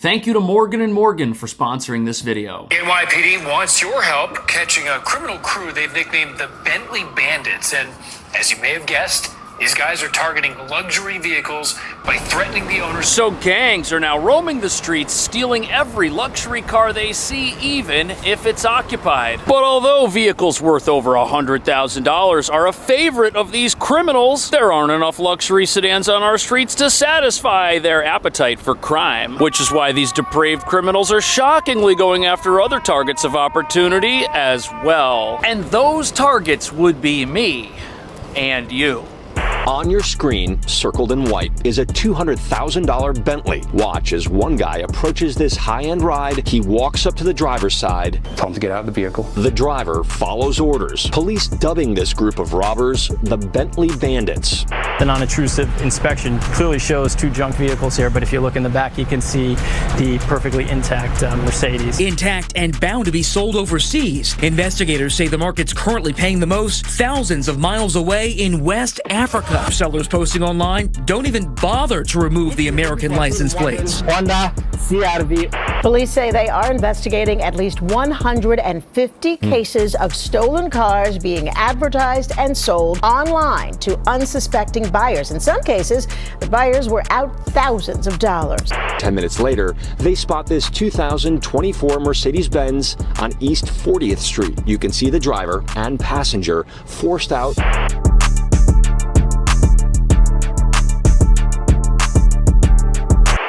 Thank you to Morgan & Morgan for sponsoring this video. NYPD wants your help catching a criminal crew they've nicknamed the Bentley Bandits. And as you may have guessed, these guys are targeting luxury vehicles by threatening the owners. So gangs are now roaming the streets, stealing every luxury car they see, even if it's occupied. But although vehicles worth over $100,000 are a favorite of these criminals, there aren't enough luxury sedans on our streets to satisfy their appetite for crime. Which is why these depraved criminals are shockingly going after other targets of opportunity as well. And those targets would be me and you. On your screen, circled in white, is a $200,000 Bentley. Watch as one guy approaches this high-end ride. He walks up to the driver's side. Tell him to get out of the vehicle. The driver follows orders. Police dubbing this group of robbers the Bentley Bandits. The non-intrusive inspection clearly shows two junk vehicles here, but if you look in the back, you can see the perfectly intact Mercedes. Intact and bound to be sold overseas. Investigators say the market's currently paying the most thousands of miles away in West Africa. Sellers posting online don't even bother to remove the American license plates. Honda CRV. Police say they are investigating at least 150 cases of stolen cars being advertised and sold online to unsuspecting buyers. In some cases, the buyers were out thousands of dollars. 10 minutes later, they spot this 2024 Mercedes-Benz on East 40th Street. You can see the driver and passenger forced out.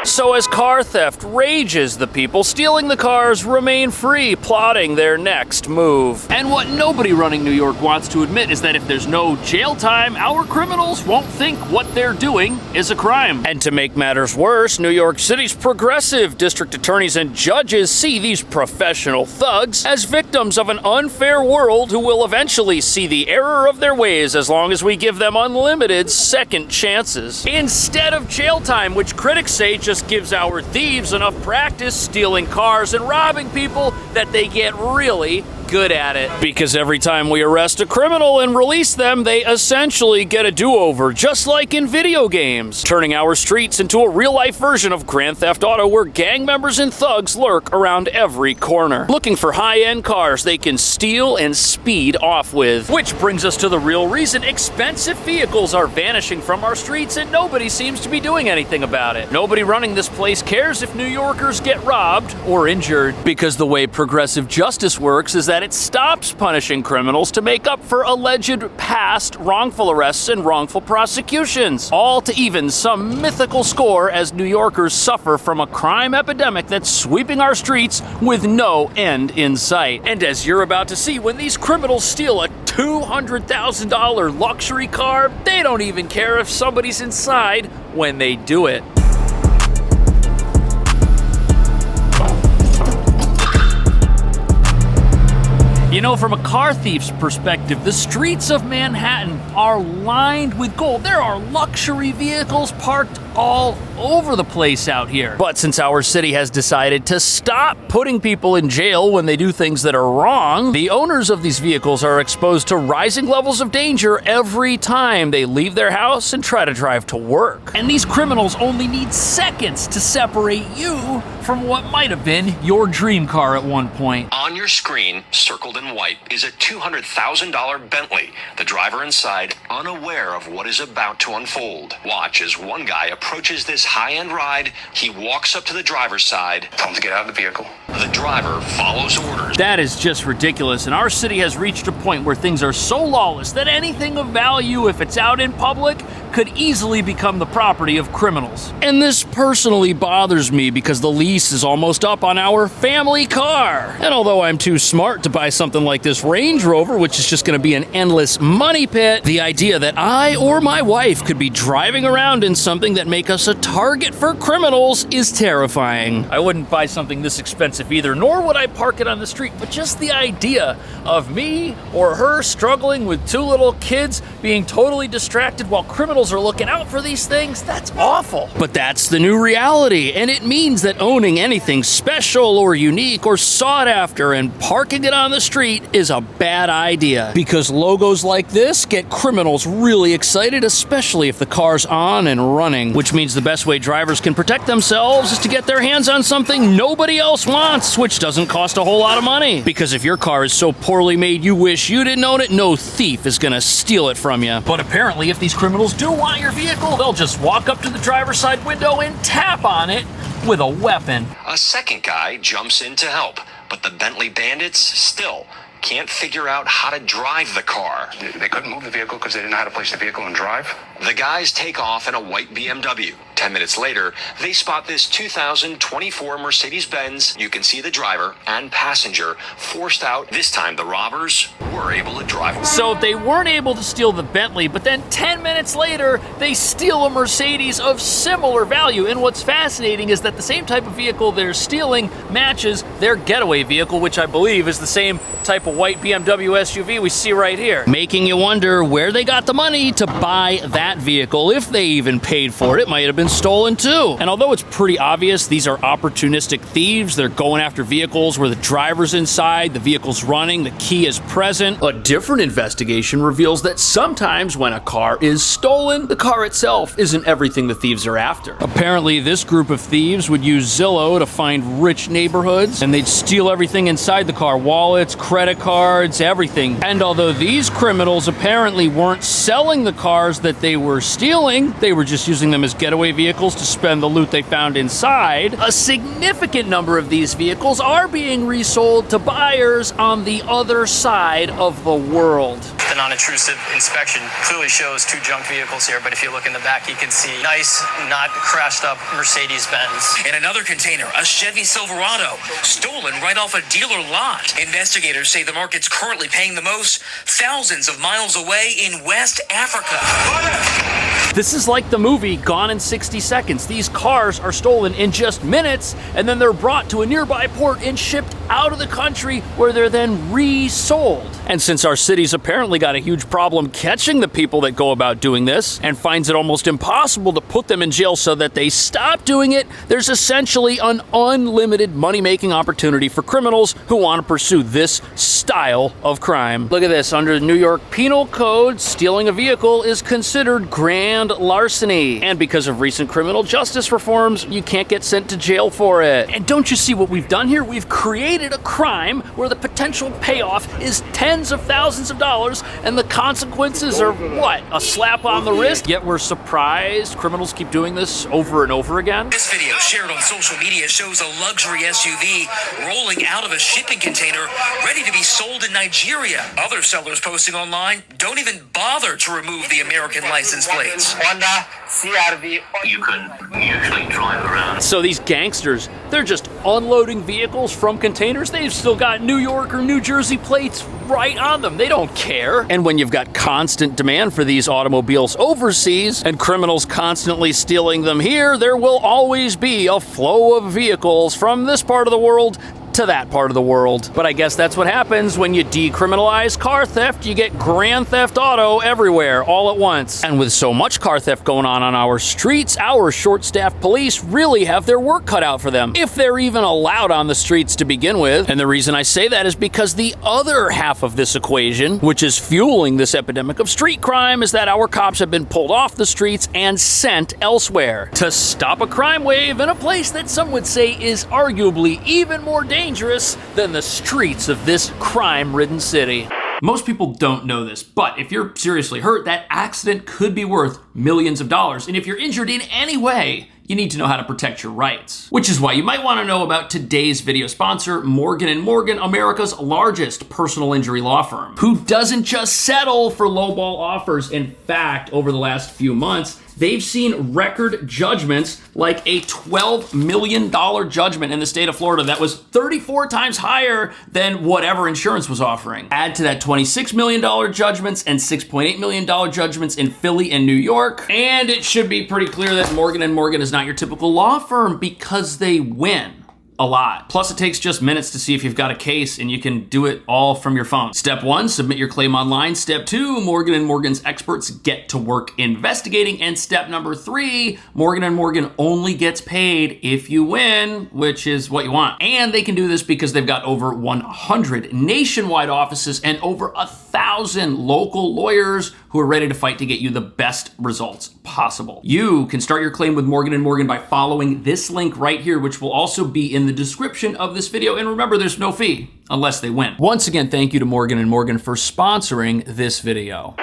So as car theft rages, the people stealing the cars remain free, plotting their next move. And what nobody running New York wants to admit is that if there's no jail time, our criminals won't think what they're doing is a crime. And to make matters worse, New York City's progressive district attorneys and judges see these professional thugs as victims of an unfair world who will eventually see the error of their ways as long as we give them unlimited second chances. Instead of jail time, which critics say just gives our thieves enough practice stealing cars and robbing people that they get really good at it. Because every time we arrest a criminal and release them, they essentially get a do-over, just like in video games, turning our streets into a real-life version of Grand Theft Auto where gang members and thugs lurk around every corner, looking for high-end cars they can steal and speed off with. Which brings us to the real reason expensive vehicles are vanishing from our streets and nobody seems to be doing anything about it. Nobody running this place cares if New Yorkers get robbed or injured, because the way progressive justice works is that it stops punishing criminals to make up for alleged past wrongful arrests and wrongful prosecutions, all to even some mythical score as New Yorkers suffer from a crime epidemic that's sweeping our streets with no end in sight. And as you're about to see, when these criminals steal a $200,000 luxury car, they don't even care if somebody's inside when they do it. You know, from a car thief's perspective, the streets of Manhattan are lined with gold. There are luxury vehicles parked all over the place out here. But since our city has decided to stop putting people in jail when they do things that are wrong, the owners of these vehicles are exposed to rising levels of danger every time they leave their house and try to drive to work. And these criminals only need seconds to separate you from what might have been your dream car at one point. On your screen, circled in white, is a $200,000 Bentley. The driver inside, unaware of what is about to unfold. Watch as one guy approaches this high-end ride. He walks up to the driver's side. Tell him to get out of the vehicle. The driver follows orders. That is just ridiculous, and our city has reached a point where things are so lawless that anything of value, if it's out in public, could easily become the property of criminals. And this personally bothers me because the lease is almost up on our family car. And although I'm too smart to buy something like this Range Rover, which is just going to be an endless money pit, the idea that I or my wife could be driving around in something that make us a target for criminals is terrifying. I wouldn't buy something this expensive either, nor would I park it on the street, but just the idea of me or her struggling with two little kids being totally distracted while criminals criminals are looking out for these things, that's awful. But that's the new reality, and it means that owning anything special or unique or sought after and parking it on the street is a bad idea. Because logos like this get criminals really excited, especially if the car's on and running, which means the best way drivers can protect themselves is to get their hands on something nobody else wants, which doesn't cost a whole lot of money. Because if your car is so poorly made you wish you didn't own it, no thief is gonna steal it from you. But apparently, if these criminals do want your vehicle, they'll just walk up to the driver's side window and tap on it with a weapon. A second guy jumps in to help, but the Bentley Bandits still can't figure out how to drive the car. They couldn't move the vehicle because they didn't know how to place the vehicle and drive. The guys take off in a white BMW. 10 minutes later, they spot this 2024 Mercedes-Benz. You can see the driver and passenger forced out. This time, the robbers were able to drive away. So they weren't able to steal the Bentley, but then 10 minutes later, they steal a Mercedes of similar value. And what's fascinating is that the same type of vehicle they're stealing matches their getaway vehicle, which I believe is the same type of white BMW SUV we see right here. Making you wonder where they got the money to buy that vehicle. If they even paid for it, it might have been stolen too. And although it's pretty obvious these are opportunistic thieves, they're going after vehicles where the driver's inside, the vehicle's running, the key is present. A different investigation reveals that sometimes when a car is stolen, the car itself isn't everything the thieves are after. Apparently, this group of thieves would use Zillow to find rich neighborhoods, and they'd steal everything inside the car, wallets, credit cards, everything. And although these criminals apparently weren't selling the cars that they were stealing, they were just using them as getaway vehicles to spend the loot they found inside, a significant number of these vehicles are being resold to buyers on the other side of the world. The non-intrusive inspection clearly shows two junk vehicles here, but if you look in the back, you can see nice, not crashed up Mercedes-Benz. In another container, a Chevy Silverado, stolen right off a dealer lot. Investigators say the market's currently paying the most, thousands of miles away in West Africa. This is like the movie Gone in 60 Seconds. These cars are stolen in just minutes, and then they're brought to a nearby port and shipped out of the country where they're then resold. And since our city's apparently got a huge problem catching the people that go about doing this and finds it almost impossible to put them in jail so that they stop doing it, there's essentially an unlimited money-making opportunity for criminals who want to pursue this style of crime. Look at this. Under the New York Penal Code, stealing a vehicle is considered grand larceny. And because of recent criminal justice reforms, you can't get sent to jail for it. And don't you see what we've done here? We've created a crime where the potential payoff is tens of thousands of dollars, and the consequences are what? A slap on the wrist? Yet we're surprised criminals keep doing this over and over again. This video shared on social media shows a luxury SUV rolling out of a shipping container ready to be sold in Nigeria. Other sellers posting online don't even bother to remove the American license plates. Honda CR-V. You can usually drive around. So these gangsters, they're just unloading vehicles from containers. They've still got New York or New Jersey plates right on them. They don't care. And when you've got constant demand for these automobiles overseas and criminals constantly stealing them here, there will always be a flow of vehicles from this part of the world to that part of the world. But I guess that's what happens when you decriminalize car theft. You get grand theft auto everywhere, all at once. And with so much car theft going on our streets, our short-staffed police really have their work cut out for them, if they're even allowed on the streets to begin with. And the reason I say that is because the other half of this equation, which is fueling this epidemic of street crime, is that our cops have been pulled off the streets and sent elsewhere to stop a crime wave in a place that some would say is arguably even more dangerous than the streets of this crime-ridden city. Most people don't know this, but if you're seriously hurt, that accident could be worth millions of dollars. And if you're injured in any way, you need to know how to protect your rights. Which is why you might want to know about today's video sponsor, Morgan & Morgan, America's largest personal injury law firm, who doesn't just settle for lowball offers. In fact, over the last few months, they've seen record judgments, like a $12 million judgment in the state of Florida that was 34 times higher than whatever insurance was offering. Add to that $26 million judgments and $6.8 million judgments in Philly and New York, and it should be pretty clear that Morgan & Morgan is not your typical law firm because they win. a lot. Plus, it takes just minutes to see if you've got a case, and you can do it all from your phone. Step 1, submit your claim online. Step 2, Morgan & Morgan's experts get to work investigating. And step number 3, Morgan & Morgan only gets paid if you win, which is what you want. And they can do this because they've got over 100 nationwide offices and over 1,000 local lawyers who are ready to fight to get you the best results possible. You can start your claim with Morgan & Morgan by following this link right here, which will also be in the description of this video. And remember, there's no fee unless they win. Once again, thank you to Morgan & Morgan for sponsoring this video.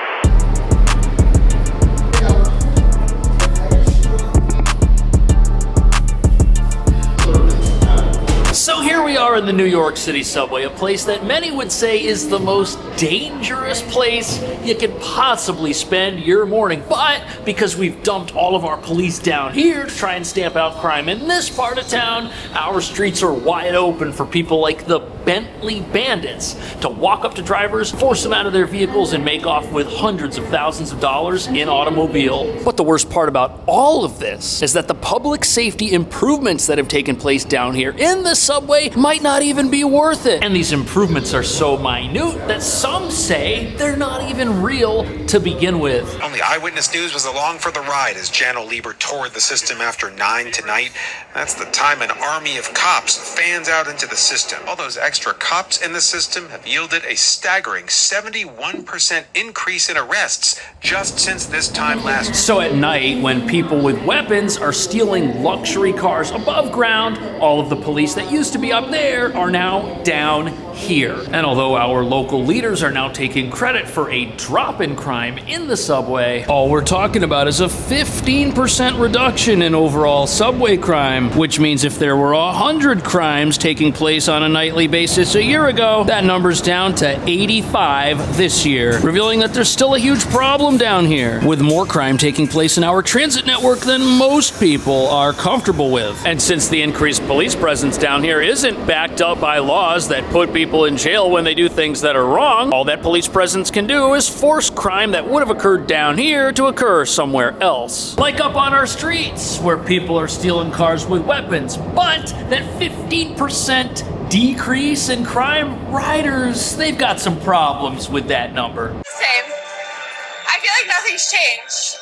So here we are in the New York City subway, a place that many would say is the most dangerous place you could possibly spend your morning. But because we've dumped all of our police down here to try and stamp out crime in this part of town, our streets are wide open for people like the Bentley Bandits to walk up to drivers, force them out of their vehicles, and make off with hundreds of thousands of dollars in automobile. But the worst part about all of this is that the public safety improvements that have taken place down here in the subway might not even be worth it. And these improvements are so minute that some say they're not even real to begin with. Only Eyewitness News was along for the ride as Jan Lieber toured the system after 9 tonight. That's the time an army of cops fans out into the system. All those extra cops in the system have yielded a staggering 71% increase in arrests just since this time last. So at night, when people with weapons are stealing luxury cars above ground, all of the police that used to be up there are now down here. And although our local leaders are now taking credit for a drop in crime in the subway, all we're talking about is a 15% reduction in overall subway crime, which means if there were 100 crimes taking place on a nightly basis a year ago, that number's down to 85 this year, revealing that there's still a huge problem down here, with more crime taking place in our transit network than most people are comfortable with. And since the increased police presence down here isn't backed up by laws that put people in jail when they do things that are wrong, all that police presence can do is force crime that would have occurred down here to occur somewhere else. Like up on our streets, where people are stealing cars with weapons. But that 15% decrease in crime, riders, they've got some problems with that number. Same. I feel like nothing's changed.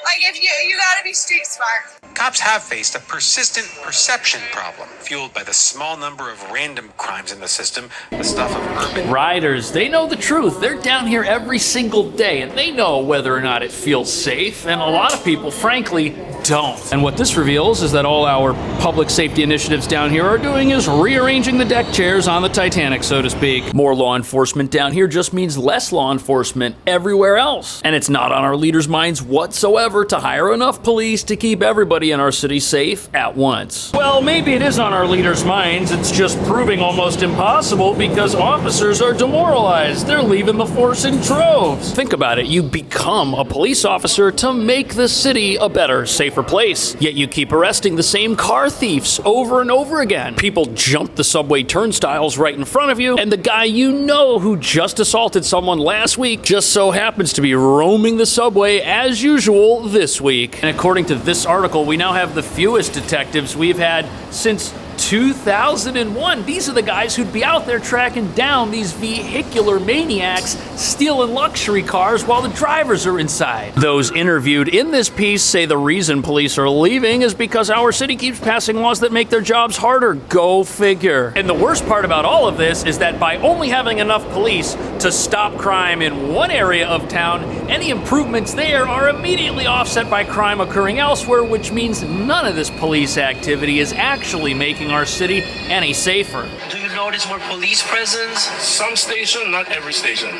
Like, if you gotta be street smart. Cops have faced a persistent perception problem, fueled by the small number of random crimes in the system, the stuff of urban riders. They know the truth. They're down here every single day, and they know whether or not it feels safe, and a lot of people, frankly, don't. And what this reveals is that all our public safety initiatives down here are doing is rearranging the deck chairs on the Titanic, so to speak. More law enforcement down here just means less law enforcement everywhere else. And it's not on our leaders' minds whatsoever to hire enough police to keep everybody in our city safe at once. Well, maybe it is on our leaders' minds. It's just proving almost impossible because officers are demoralized. They're leaving the force in droves. Think about it. You become a police officer to make the city a better, safer place. Yet you keep arresting the same car thieves over and over again. People jump the subway turnstiles right in front of you, and the guy you know who just assaulted someone last week just so happens to be roaming the subway as usual this week. And according to this article, we now have the fewest detectives we've had since 2001. These are the guys who'd be out there tracking down these vehicular maniacs stealing luxury cars while the drivers are inside. Those interviewed in this piece say the reason police are leaving is because our city keeps passing laws that make their jobs harder. Go figure. And the worst part about all of this is that by only having enough police to stop crime in one area of town, any improvements there are immediately offset by crime occurring elsewhere, which means none of this police activity is actually making our city any safer. Do you notice more police presence? Some station, not every station.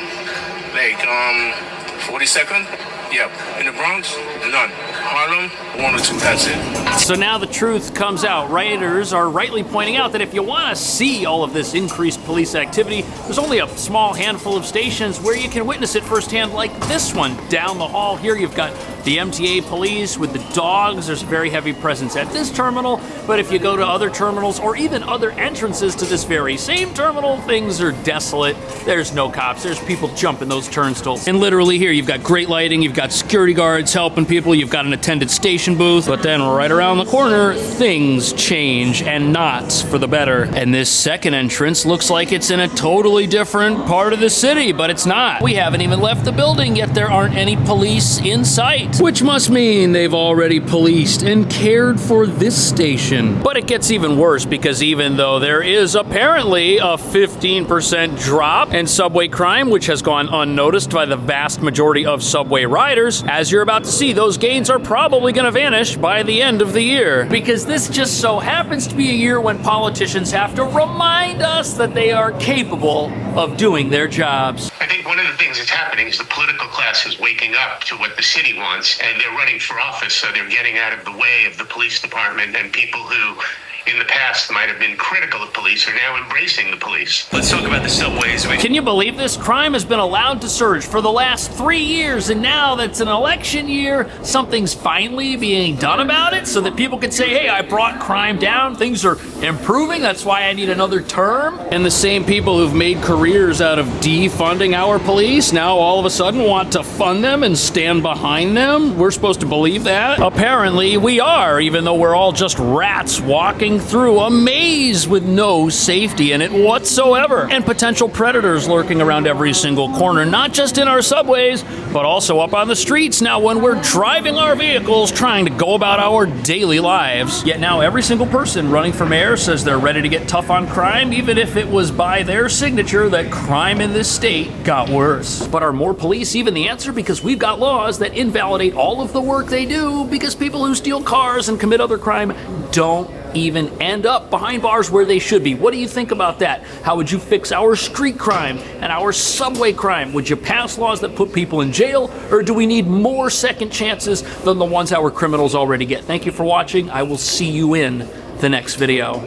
Like 42nd, yeah. In the Bronx, none. Harlem, 1 or 2, that's it. So now the truth comes out. Writers are rightly pointing out that if you want to see all of this increased police activity, there's only a small handful of stations where you can witness it firsthand, like this one. Down the hall here, you've got the MTA police with the dogs. There's a very heavy presence at this terminal, but if you go to other terminals or even other entrances to this very same terminal, things are desolate. There's no cops. There's people jumping those turnstiles. And literally here, you've got great lighting, you've got security guards helping people, you've got an unattended station booth, but then right around the corner, things change, and not for the better. And this second entrance looks like it's in a totally different part of the city, but it's not. We haven't even left the building, yet there aren't any police in sight, which must mean they've already policed and cared for this station. But it gets even worse, because even though there is apparently a 15% drop in subway crime, which has gone unnoticed by the vast majority of subway riders, as you're about to see, those gains are probably going to vanish by the end of the year. Because this just so happens to be a year when politicians have to remind us that they are capable of doing their jobs. I think one of the things that's happening is the political class is waking up to what the city wants, and they're running for office, so they're getting out of the way of the police department, and people who in the past might have been critical of police are now embracing the police. Let's talk about the subways. Can you believe this? Crime has been allowed to surge for the last 3 years, and now that's an election year, something's finally being done about it so that people can say, hey, I brought crime down, things are improving, that's why I need another term. And the same people who've made careers out of defunding our police now all of a sudden want to fund them and stand behind them? We're supposed to believe that? Apparently we are, even though we're all just rats walking through a maze with no safety in it whatsoever, and potential predators lurking around every single corner, not just in our subways, but also up on the streets now when we're driving our vehicles trying to go about our daily lives. Yet now every single person running for mayor says they're ready to get tough on crime, even if it was by their signature that crime in this state got worse. But are more police even the answer? Because we've got laws that invalidate all of the work they do, because people who steal cars and commit other crime don't even end up behind bars where they should be. What do you think about that? How would you fix our street crime and our subway crime? Would you pass laws that put people in jail, or do we need more second chances than the ones our criminals already get? Thank you for watching. I will see you in the next video.